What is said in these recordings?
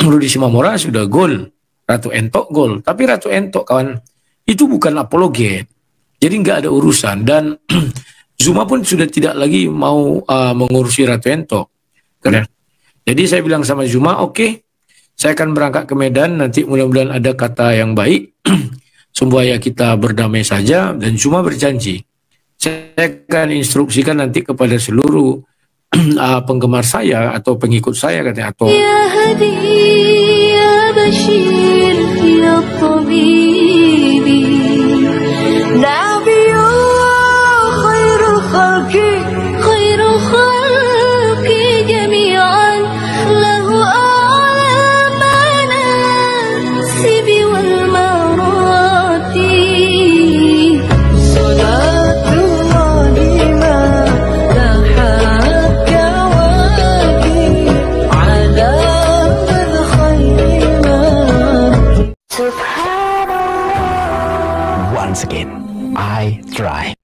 Rudi Simamora sudah gol, Ratu Entok gol. Tapi Ratu Entok kawan, itu bukan apologet. Jadi nggak ada urusan. Dan Zuma pun sudah tidak lagi mau mengurusi Ratu Entok. Jadi saya bilang sama Zuma, oke, saya akan berangkat ke Medan, nanti mudah-mudahan ada kata yang baik, supaya kita berdamai saja. Dan Zuma berjanji, saya akan instruksikan nanti kepada seluruh penggemar saya atau pengikut saya katanya, atau ya hadi ya bashir ya tabibi nabiyullah khairul khalqi jami'an lahu a'lamana sibi wal marati again, I try.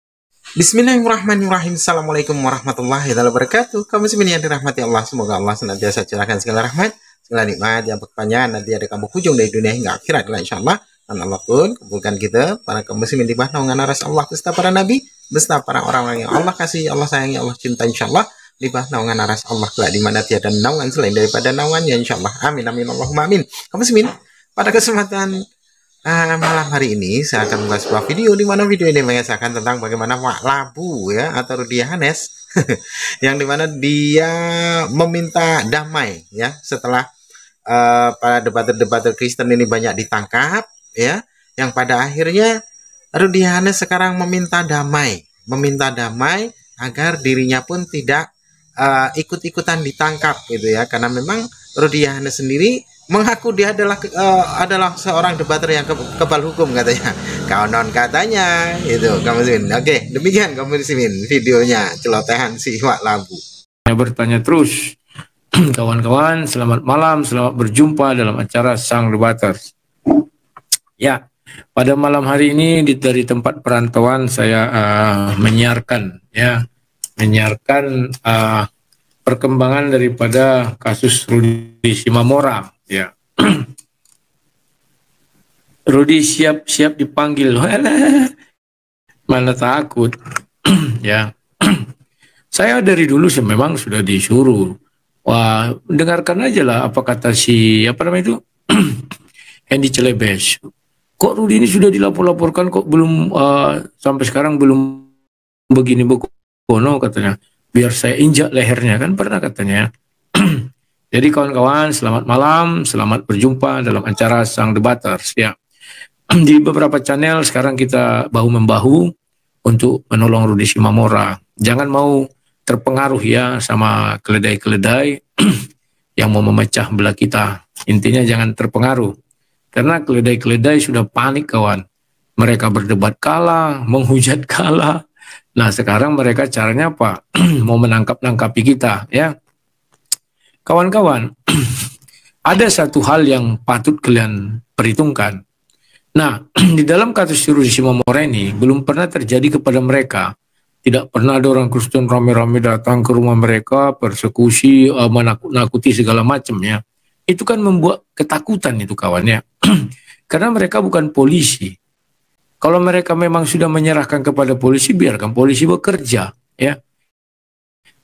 Bismillahirrahmanirrahim. Assalamualaikum warahmatullahi wabarakatuh. Kamu muslimin yang dirahmati Allah, semoga Allah senantiasa curahkan segala rahmat, segala nikmat yang berkepanjangan nanti ada kamu hujung dari dunia hingga akhirat insyaallah. Dan Allah pun kumpulkan kita para kaum muslimin di bawah naungan aras Allah beserta para nabi, beserta para orang-orang yang Allah kasih, Allah sayangi, Allah cinta insyaallah, di bawah naungan aras Allah kelak di mana tiada naungan selain daripada naungannya insyaallah. Amin amin Allahumma amin. Kaum muslimin, pada kesempatan malam hari ini saya akan membuat sebuah video di mana video ini mengisahkan tentang bagaimana Wak Labu ya atau Rudy Yohannes yang dimana dia meminta damai ya setelah para debater-debater Kristen ini banyak ditangkap ya, yang pada akhirnya Rudy Yohannes sekarang meminta damai agar dirinya pun tidak ikut-ikutan ditangkap gitu ya, karena memang Rudy Yohannes sendiri mengaku dia adalah seorang debater yang kebal hukum katanya. Konon katanya itu kamu muslimin. Oke, demikian kamu muslimin videonya celotehan si Wak Labu. Saya bertanya terus, kawan-kawan, selamat malam, selamat berjumpa dalam acara Sang Debaters. Ya, pada malam hari ini dari tempat perantauan saya menyiarkan perkembangan daripada kasus Rudi Simamora. Ya, Rudi siap-siap dipanggil, mana takut. Ya, saya dari dulu memang sudah disuruh, wah dengarkan aja lah apa kata si itu Hendy Celebes. Kok Rudi ini sudah dilapor-laporkan kok belum sampai sekarang belum begini begono katanya. Biar saya injak lehernya, kan pernah katanya. Jadi kawan-kawan, selamat malam, selamat berjumpa dalam acara Sang Debaters ya. Di beberapa channel sekarang kita bahu-membahu untuk menolong Rudi Simamora. Jangan mau terpengaruh ya sama keledai-keledai yang mau memecah belah kita. Intinya jangan terpengaruh. Karena keledai-keledai sudah panik kawan. Mereka berdebat kalah, menghujat kalah. Nah sekarang mereka caranya apa? Mau menangkap-nangkapi kita ya. Kawan-kawan, ada satu hal yang patut kalian perhitungkan. Nah, di dalam kasus Rudi Simamora ini belum pernah terjadi kepada mereka. Tidak pernah ada orang Kristen rame-rame datang ke rumah mereka, persekusi, menakut-nakuti segala macam ya. Itu kan membuat ketakutan itu kawannya. Karena mereka bukan polisi. Kalau mereka memang sudah menyerahkan kepada polisi, biarkan polisi bekerja ya.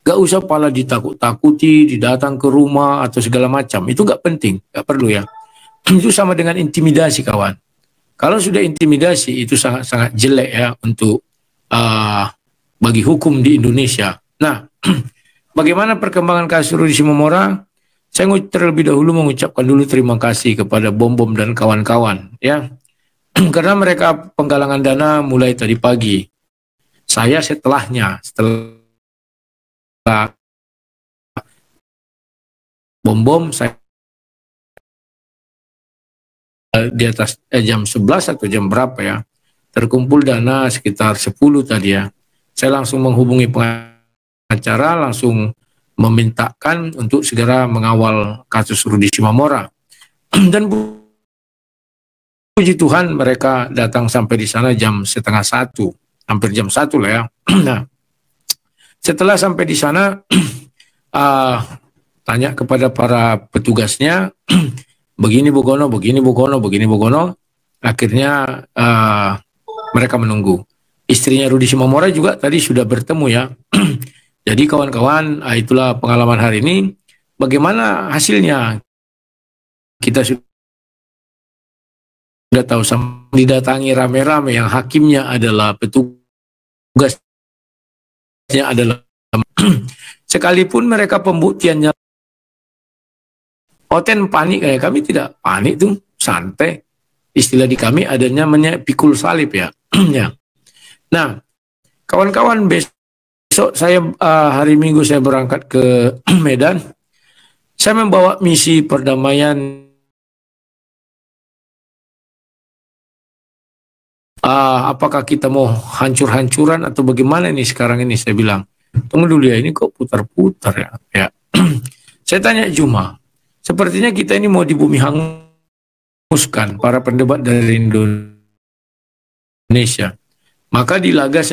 Gak usah pala ditakut-takuti, didatang ke rumah atau segala macam. Itu gak penting, gak perlu ya. Itu sama dengan intimidasi kawan. Kalau sudah intimidasi itu sangat-sangat jelek ya untuk bagi hukum di Indonesia. Nah, bagaimana perkembangan kasus Rudi Simamora? Saya terlebih dahulu mengucapkan dulu terima kasih kepada Bom-Bom dan kawan-kawan ya. Karena mereka penggalangan dana mulai tadi pagi. Saya setelah Bom-Bom saya di atas jam 11 atau jam berapa ya, terkumpul dana sekitar 10 tadi ya. Saya langsung menghubungi pengacara, langsung memintakan untuk segera mengawal kasus Rudi Simamora. Dan puji Tuhan mereka datang sampai di sana jam setengah 1, hampir jam 1 lah ya. Nah, setelah sampai di sana, tanya kepada para petugasnya, begini Bugono, begini Bugono, begini Bugono. Akhirnya mereka menunggu. Istrinya Rudi Simamora juga tadi sudah bertemu ya. Jadi kawan-kawan, itulah pengalaman hari ini. Bagaimana hasilnya? Kita sudah tahu, didatangi rame-rame, yang hakimnya adalah petugasnya adalah sekalipun mereka pembuktiannya Oten panik, kayak kami tidak panik tuh, santai. Istilah di kami adanya pikul salib ya. Ya. Nah, kawan-kawan, besok saya hari Minggu saya berangkat ke Medan. Saya membawa misi perdamaian. Apakah kita mau hancur-hancuran atau bagaimana ini sekarang ini? Saya bilang, tunggu dulu ya, ini kok putar-putar ya. Ya. Saya tanya Juma, sepertinya kita ini mau di bumi hanguskan, para pendebat dari Indonesia. Maka dilaga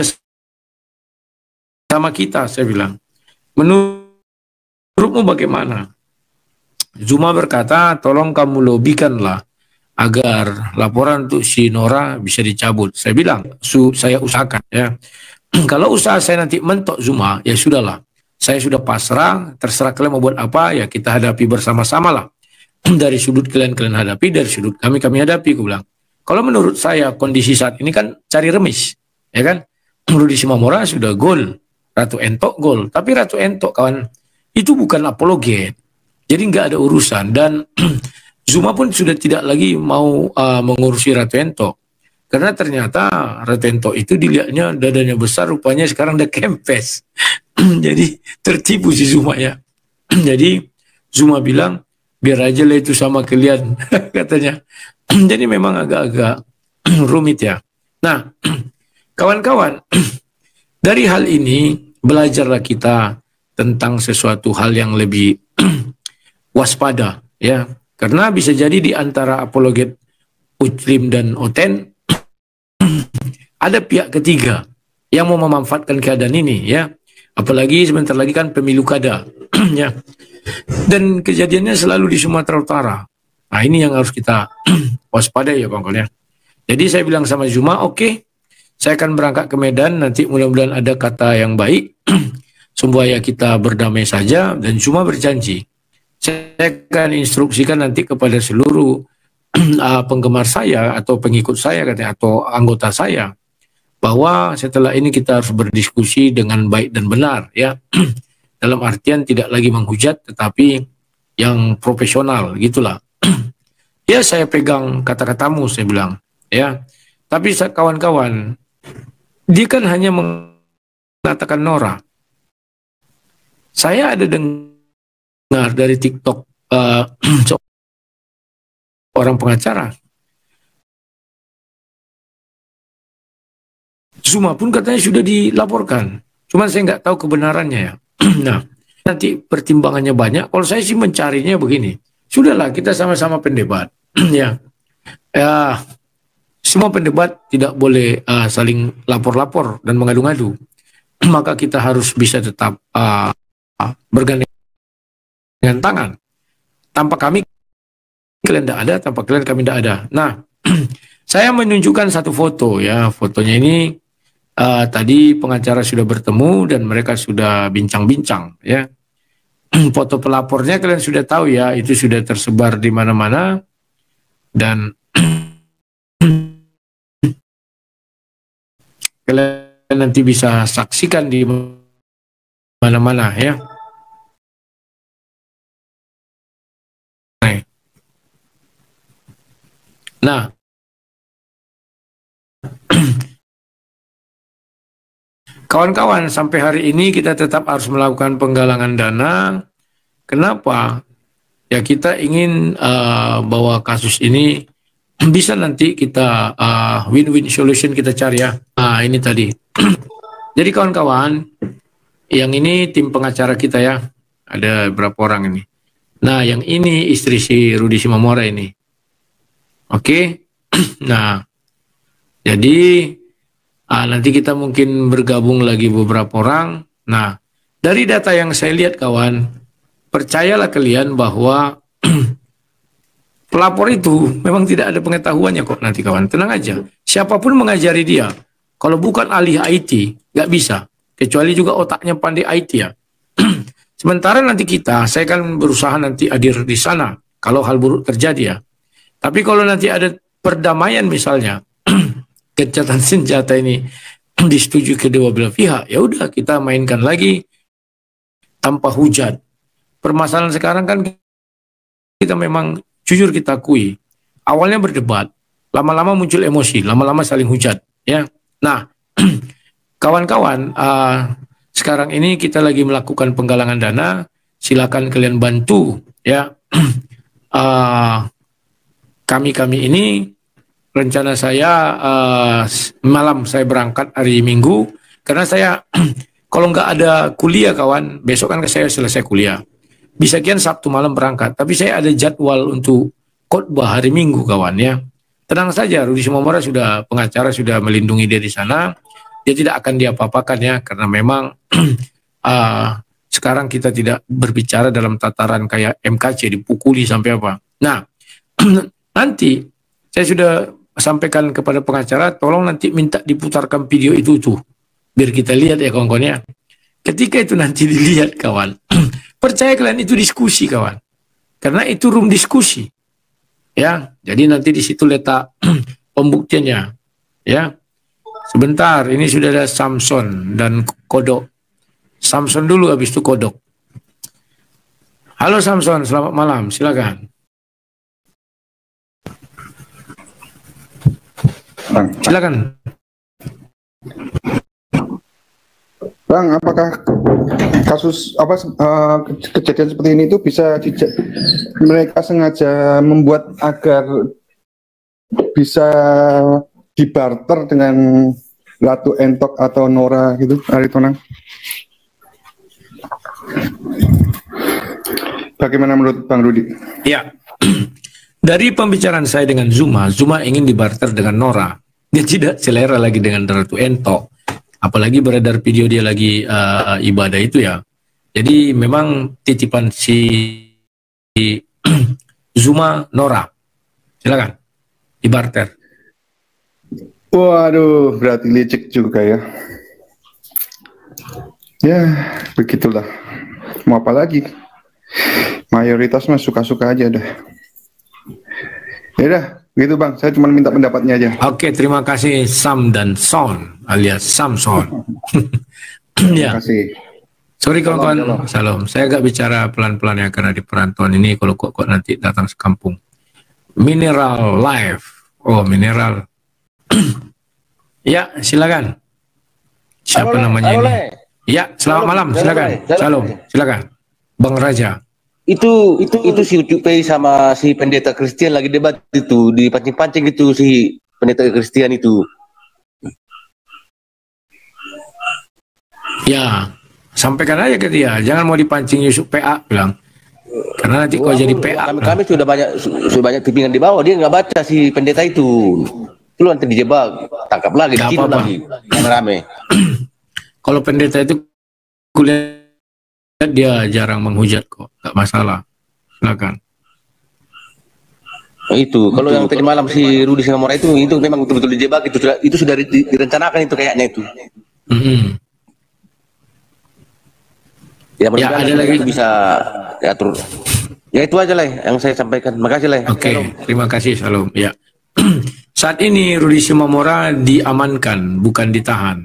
sama kita, saya bilang. Menurutmu bagaimana? Zuma berkata, tolong kamu lobikanlah agar laporan untuk si Nora bisa dicabut. Saya bilang, saya usahakan ya. Kalau usaha saya nanti mentok Zuma, ya sudahlah. Saya sudah pasrah, terserah kalian mau buat apa, ya kita hadapi bersama-sama lah. Dari sudut kalian hadapi, dari sudut kami hadapi, aku bilang. Kalau menurut saya kondisi saat ini kan cari remis, ya kan? Rudi Simamora sudah gol, Ratu Entok gol, tapi Ratu Entok kawan itu bukan apologet, jadi nggak ada urusan, dan Zuma pun sudah tidak lagi mau mengurusi Ratu Entok, karena ternyata Ratu Entok itu dilihatnya dadanya besar, rupanya sekarang udah kempes. Jadi tertipu si Zuma ya. Jadi Zuma bilang biar aja lah itu sama kalian, katanya. Jadi memang agak-agak rumit ya. Nah, kawan-kawan, dari hal ini belajarlah kita tentang sesuatu hal yang lebih waspada ya, karena bisa jadi di antara apologet Uclim dan Oten ada pihak ketiga yang mau memanfaatkan keadaan ini ya, apalagi sebentar lagi kan pemilu kada ya, dan kejadiannya selalu di Sumatera Utara. Nah, ini yang harus kita waspada ya kawan-kawan ya. Jadi saya bilang sama Zuma, oke, saya akan berangkat ke Medan, nanti mudah-mudahan ada kata yang baik supaya kita berdamai saja. Dan Zuma berjanji, saya akan instruksikan nanti kepada seluruh penggemar saya atau pengikut saya katanya, atau anggota saya, bahwa setelah ini kita harus berdiskusi dengan baik dan benar ya. Dalam artian tidak lagi menghujat, tetapi yang profesional gitulah. Ya, saya pegang kata-katamu, saya bilang ya. Tapi kawan-kawan, dia kan hanya mengatakan Nora. Saya ada dengar dari TikTok orang pengacara, Zuma pun katanya sudah dilaporkan. Cuman saya nggak tahu kebenarannya ya. Nah, nanti pertimbangannya banyak. Kalau saya sih mencarinya begini. Sudahlah, kita sama-sama pendebat. Ya, semua pendebat tidak boleh saling lapor-lapor dan mengadu-ngadu. Maka kita harus bisa tetap bergandengan tangan. Tanpa kami, kalian tidak ada. Tanpa kalian, kami tidak ada. Nah, saya menunjukkan satu foto ya. Fotonya ini tadi pengacara sudah bertemu dan mereka sudah bincang-bincang ya. Foto pelapornya kalian sudah tahu ya, itu sudah tersebar di mana-mana dan kalian nanti bisa saksikan di mana-mana ya. Nah, kawan-kawan, sampai hari ini kita tetap harus melakukan penggalangan dana. Kenapa? Ya, kita ingin bahwa kasus ini bisa nanti kita win-win solution kita cari ya. Nah, ini tadi. Jadi kawan-kawan, yang ini tim pengacara kita ya. Ada berapa orang ini? Nah, yang ini istri si Rudi Simamora ini. Oke. Nah, jadi nanti kita mungkin bergabung lagi beberapa orang. Nah, dari data yang saya lihat kawan, percayalah kalian bahwa pelapor itu memang tidak ada pengetahuannya kok nanti kawan. Tenang aja. Siapapun mengajari dia. Kalau bukan ahli IT, nggak bisa. Kecuali juga otaknya pandai IT ya. Sementara nanti saya kan berusaha nanti hadir di sana. Kalau hal buruk terjadi ya. Tapi kalau nanti ada perdamaian misalnya, gencatan senjata ini disetujui kedua belah pihak, ya udah kita mainkan lagi tanpa hujat. Permasalahan sekarang kan kita memang jujur kita akui, awalnya berdebat, lama-lama muncul emosi, lama-lama saling hujat, ya. Nah, kawan-kawan, sekarang ini kita lagi melakukan penggalangan dana, silakan kalian bantu, ya. Kami ini rencana saya malam saya berangkat hari Minggu karena saya kalau nggak ada kuliah kawan, besok kan saya selesai kuliah. Bisa kian Sabtu malam berangkat, tapi saya ada jadwal untuk khotbah hari Minggu kawan ya. Tenang saja, Rudi Sumamora sudah pengacara sudah melindungi dia di sana. Dia tidak akan diapa-apakan ya karena memang sekarang kita tidak berbicara dalam tataran kayak MKC dipukuli sampai apa. Nah, nanti saya sudah sampaikan kepada pengacara, tolong nanti minta diputarkan video itu tuh, biar kita lihat ya kawan-kawan ya. Ketika itu nanti dilihat kawan, percaya kalian itu diskusi kawan, karena itu room diskusi, ya. Jadi nanti di situ letak pembuktiannya, ya. Sebentar, ini sudah ada Samson dan Kodok. Samson dulu, habis itu Kodok. Halo Samson, selamat malam, silakan. Silakan. Bang, apakah kasus kejadian seperti ini itu bisa mereka sengaja membuat agar bisa dibarter dengan Ratu Entok atau Nora gitu, Aritonang? Bagaimana menurut Bang Rudi? Ya. Dari pembicaraan saya dengan Zuma ingin dibarter dengan Nora. Dia tidak selera lagi dengan Ratu Entok. Apalagi beredar video dia lagi ibadah itu ya. Jadi memang titipan si Zuma Nora. Silakan dibarter. Waduh, berarti licik juga ya. Ya, begitulah. Mau apa lagi? Mayoritas mah suka-suka aja dah. Ya udah, gitu Bang. Saya cuma minta pendapatnya aja. Oke, terima kasih Sam dan Son alias Samson. Ya. Terima kasih. Sorry kawan-kawan, salam. Saya agak bicara pelan-pelan ya karena di perantauan ini kalau kok nanti datang sekampung. Mineral Life. Oh, mineral. Ya, silakan. Siapa namanya ini? Ya, selamat malam, silakan. Shalom, silakan. Bang Raja. Itu si Ucup sama si pendeta Kristen lagi debat itu, dipancing-pancing itu si pendeta Kristen itu. Ya, sampaikan aja ke dia, jangan mau dipancing Yusuf PA bilang. Karena nanti kau jadi PA. Kami sudah banyak tipingan di bawah, dia nggak baca si pendeta itu. Itu nanti dijebak, tangkap lagi, dikirim lagi, rame-rame. Kalau pendeta itu kuliah dia jarang menghujat kok, nggak masalah. Silakan. Itu kalau yang tadi malam si Rudi Sumamora itu memang betul-betul dijebak, itu sudah direncanakan itu kayaknya itu. Ya, ada lagi bisa diatur. Ya itu aja lah yang saya sampaikan. Makasih lah. Oke, terima kasih Salam. Ya. Saat ini Rudi Sumamora diamankan, bukan ditahan.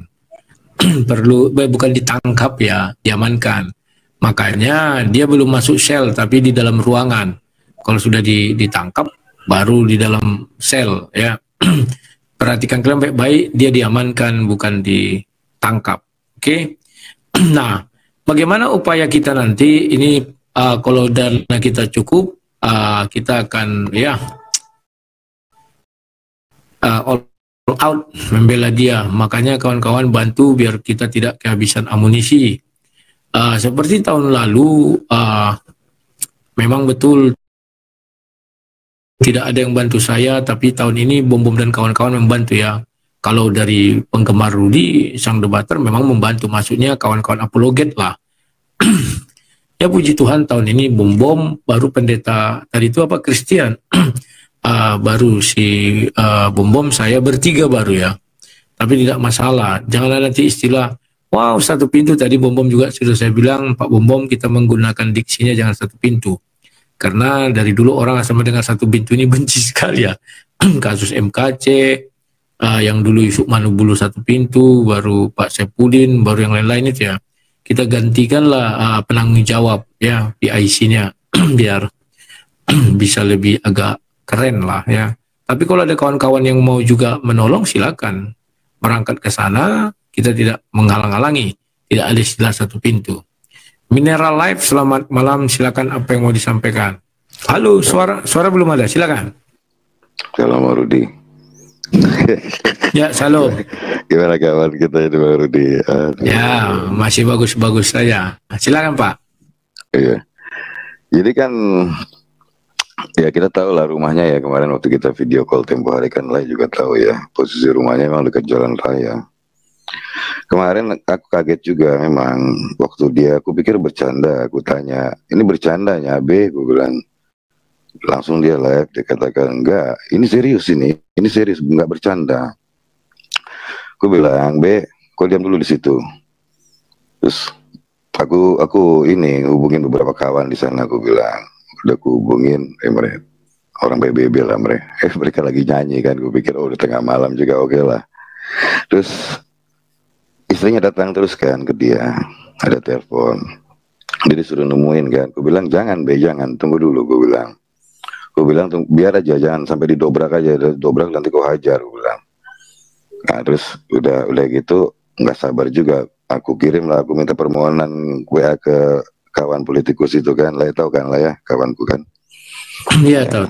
Bukan ditangkap ya, diamankan. Makanya dia belum masuk sel tapi di dalam ruangan. Kalau sudah ditangkap baru di dalam sel ya. Perhatikan kalian baik-baik, dia diamankan bukan ditangkap. Oke. Nah, bagaimana upaya kita nanti ini kalau dana kita cukup kita akan ya all out membela dia. Makanya kawan-kawan bantu biar kita tidak kehabisan amunisi. Seperti tahun lalu memang betul tidak ada yang bantu saya, tapi tahun ini Bom-Bom dan kawan-kawan membantu ya. Kalau dari penggemar Rudi, sang debater memang membantu, maksudnya kawan-kawan apologet lah. Ya puji Tuhan tahun ini Bom-Bom baru pendeta tadi itu apa Christian baru si Bom saya bertiga baru ya. Tapi tidak masalah. Janganlah nanti istilah, wow satu pintu. Tadi Bom juga sudah saya bilang, Pak Bom kita menggunakan diksinya jangan satu pintu. Karena dari dulu orang sama dengan satu pintu ini benci sekali ya. Kasus MKC, yang dulu Yusuf Manubulu satu pintu, baru Pak Sepudin, baru yang lain-lain itu ya. Kita gantikanlah penanggung jawab ya PIC-nya biar bisa lebih agak keren lah ya. Tapi kalau ada kawan-kawan yang mau juga menolong silakan berangkat ke sana, kita tidak menghalang-halangi, tidak ada istilah satu pintu. Mineral Life, selamat malam, silakan apa yang mau disampaikan. Halo, suara belum ada, silakan. Salam Rudi. Ya, salam. Gimana kawan kita ini Bang Rudi? Ya, masih bagus-bagus saja. Silakan Pak. Iya. Jadi kan ya kita tahu lah rumahnya ya, kemarin waktu kita video call tempo hari kan lah juga tahu ya, posisi rumahnya memang dekat jalan raya. Kemarin aku kaget juga memang waktu aku pikir bercanda, aku tanya, ini bercandanya B, aku bilang. Langsung dia live, dia katakan enggak, ini serius, ini serius, enggak bercanda. Aku bilang, B, kau diam dulu di situ. Terus aku ini hubungin beberapa kawan di sana, aku bilang, udah aku hubungin, mereka orang BBB lah mereka lagi nyanyi kan, aku pikir udah tengah malam juga, oke lah. Terus istrinya datang terus kan ke dia, ada telepon, dia disuruh nemuin kan, aku bilang jangan B, jangan, tunggu dulu, gue bilang biar aja, jangan sampai didobrak aja, dobrak nanti kau hajar, gue bilang. Nah terus udah gitu nggak sabar juga, aku kirim lah, aku minta permohonan WA ke kawan politikus itu kan, lah tahu kan lah ya kawanku kan. Iya tahu.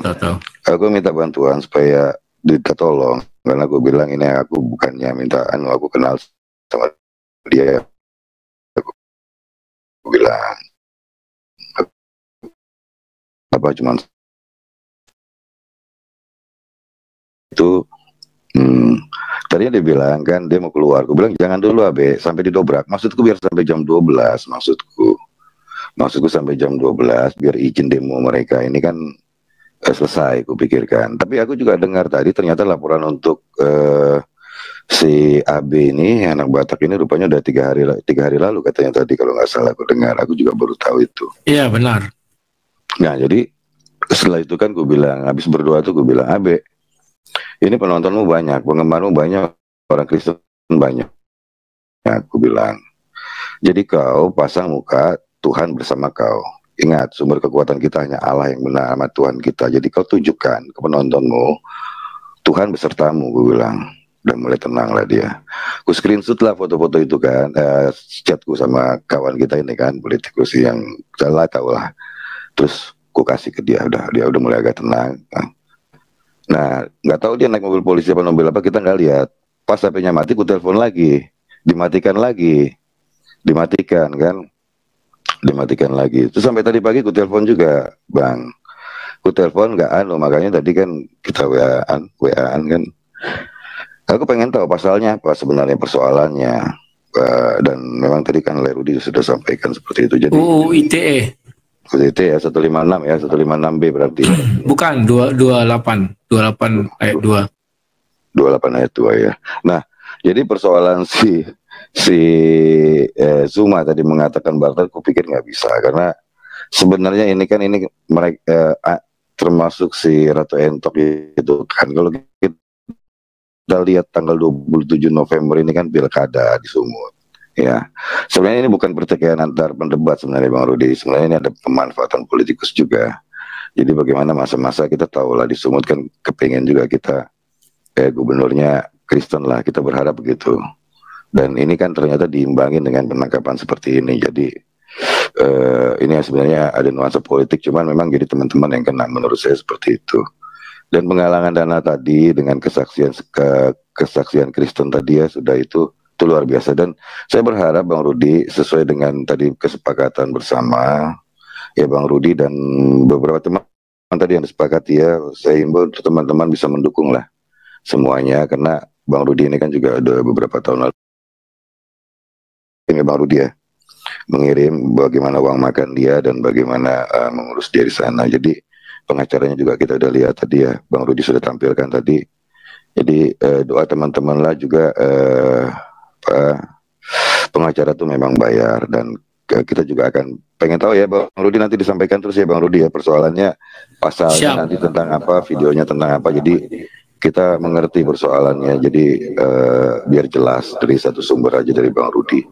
Aku minta bantuan supaya ditolong, karena aku bilang ini aku bukannya minta aku kenal sama dia, aku bilang apa cuman itu. Tadinya dia bilang kan dia mau keluar, aku bilang jangan dulu Abe sampai didobrak, maksudku biar sampai jam 12, maksudku sampai jam 12 biar izin demo mereka ini kan selesai, aku pikirkan. Tapi aku juga dengar tadi ternyata laporan untuk si AB ini, anak Batak ini rupanya udah 3 hari lalu katanya tadi kalau nggak salah aku dengar, aku juga baru tahu itu. Iya benar. Nah jadi setelah itu kan gue bilang, habis berdoa tuh gue bilang, Abe ini penontonmu banyak, penggemarmu banyak, orang Kristen banyak. Ya, aku bilang, jadi kau pasang muka Tuhan bersama kau. Ingat, sumber kekuatan kita hanya Allah yang benar sama Tuhan kita. Jadi kau tunjukkan ke penontonmu, Tuhan besertamu, gue bilang. Dan mulai tenang lah dia. Aku screenshot lah foto-foto itu kan, chatku sama kawan kita ini kan, politikus yang salah tahu lah. Terus aku kasih ke dia udah mulai agak tenang. Nah, nggak tahu dia naik mobil polisi apa mobil apa, kita nggak lihat. Pas HP-nya mati, ku telepon lagi, dimatikan lagi. Terus sampai tadi pagi ku telepon juga, Bang. Ku telepon nggak makanya tadi kan kita WA-an kan. Aku pengen tahu pasalnya apa sebenarnya persoalannya. Dan memang tadi kan Lerudi sudah sampaikan seperti itu. Jadi ITE. ITE ya 156 ya 156B berarti. Bukan 28 ayat 2. 28 ayat 2 ya. Nah, jadi persoalan si Zuma tadi mengatakan Bartel, aku pikir nggak bisa karena sebenarnya ini mereka termasuk si Ratu Entok itu kan, kalau kita lihat tanggal 27 November ini kan pilkada di Sumut. Ya, sebenarnya ini bukan pertikaian antar pendebat sebenarnya Bang Rudi. Sebenarnya ini ada pemanfaatan politikus juga. Jadi bagaimana masa-masa kita tahu lah di Sumut kan kepengen juga kita gubernurnya Kristen lah, kita berharap begitu. Dan ini kan ternyata diimbangi dengan penangkapan seperti ini. Jadi ini sebenarnya ada nuansa politik, cuman memang jadi teman-teman yang kena menurut saya seperti itu. Dan penggalangan dana tadi dengan kesaksian Kristen tadi ya sudah itu luar biasa. Dan saya berharap Bang Rudi sesuai dengan tadi kesepakatan bersama ya Bang Rudi dan beberapa teman tadi yang disepakati ya, saya himbau teman-teman bisa mendukung lah semuanya, karena Bang Rudi ini kan juga ada beberapa tahun lalu ini Bang Rudi ya mengirim bagaimana uang makan dia dan bagaimana mengurus dia di sana. Jadi pengacaranya juga kita udah lihat tadi ya, Bang Rudi sudah tampilkan tadi. Jadi doa teman-teman lah juga pengacara tuh memang bayar, dan kita juga akan pengen tahu ya Bang Rudi, nanti disampaikan terus ya Bang Rudi ya persoalannya, pasalnya nanti tentang apa, videonya tentang apa, jadi kita mengerti persoalannya, jadi biar jelas dari satu sumber aja dari Bang Rudi.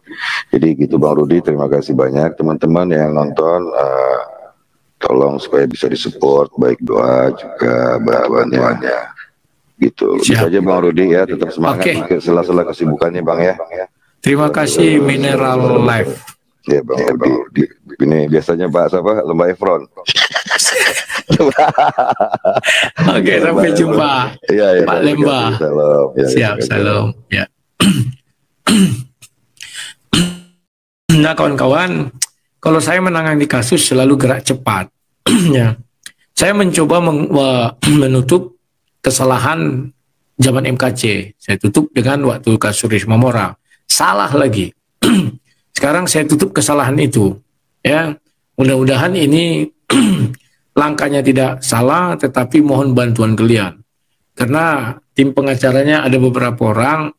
Jadi gitu Bang Rudi, terima kasih banyak teman-teman yang nonton, tolong supaya bisa disupport baik doa juga bantuannya. Gitu. Bisa aja Bang Rudi ya, tetap semangat di sela-sela kesibukannya Bang ya. Terima kasih Mineral Life. Ya Bang Rudi. Ini biasanya Pak siapa? Lembah Efron. Oke, sampai jumpa. Ya, Pak Lembah. Salam. Ya, siap, salam. Ya. Nah kawan-kawan, kalau saya menangani kasus selalu gerak cepat. Ya. Saya mencoba menutup kesalahan zaman MKC. Saya tutup dengan waktu kasus Risma Mora. Salah lagi. Sekarang saya tutup kesalahan itu. Ya, mudah-mudahan ini langkahnya tidak salah, tetapi mohon bantuan kalian. Karena tim pengacaranya ada beberapa orang,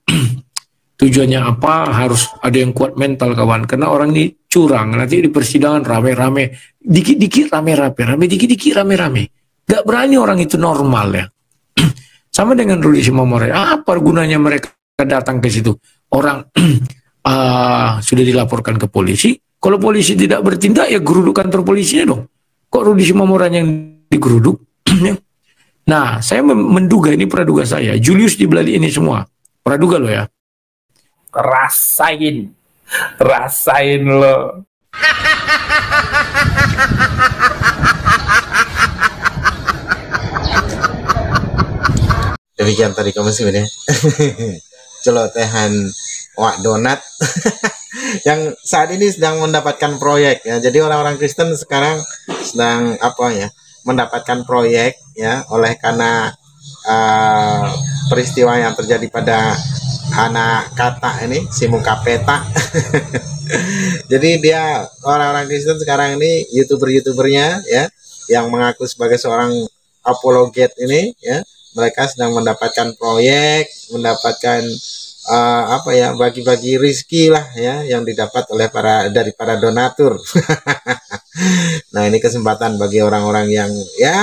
tujuannya apa, harus ada yang kuat mental kawan. Karena orang ini curang, nanti di persidangan rame-rame, dikit-dikit rame-rame, dikit-dikit rame-rame. Gak berani orang itu normal ya. Sama dengan Rudi Simamore, apa gunanya mereka datang ke situ? Orang sudah dilaporkan ke polisi, kalau polisi tidak bertindak ya geruduk kantor polisinya dong. Kok Rudi Simamore yang digeruduk? Nah, saya menduga, ini praduga saya, Julius dibalik ini semua. Praduga lo ya. Rasain lo. Demikian tadi kamu sih ya. Celotehan Wak Donat yang saat ini sedang mendapatkan proyek ya. Jadi orang-orang Kristen sekarang sedang apa ya, mendapatkan proyek ya, oleh karena peristiwa yang terjadi pada anak kata ini, si muka peta. Jadi dia, orang-orang Kristen sekarang ini, youtubernya ya, yang mengaku sebagai seorang apologet ini ya, mereka sedang mendapatkan proyek, mendapatkan apa ya, bagi-bagi rizki lah ya, yang didapat oleh dari para donatur. Nah ini kesempatan bagi orang-orang yang ya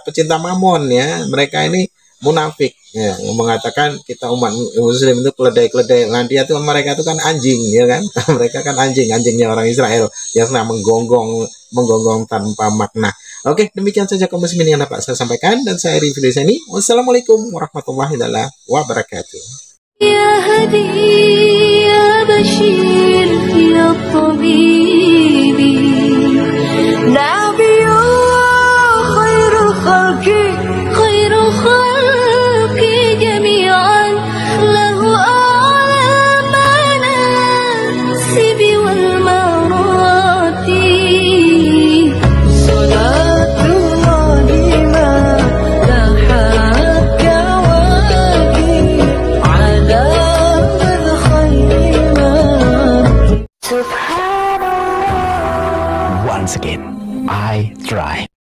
pecinta mamon ya, mereka ini munafik ya, mengatakan kita umat muslim itu keledai-keledai, nanti itu mereka itu kan anjing ya kan. Mereka kan anjingnya orang Israel yang sedang menggonggong tanpa makna. Oke, demikian saja kaum muslimin yang dapat saya sampaikan, dan saya review di sini. Wassalamualaikum warahmatullahi wabarakatuh. Ya hadi ya bashir ya tabib.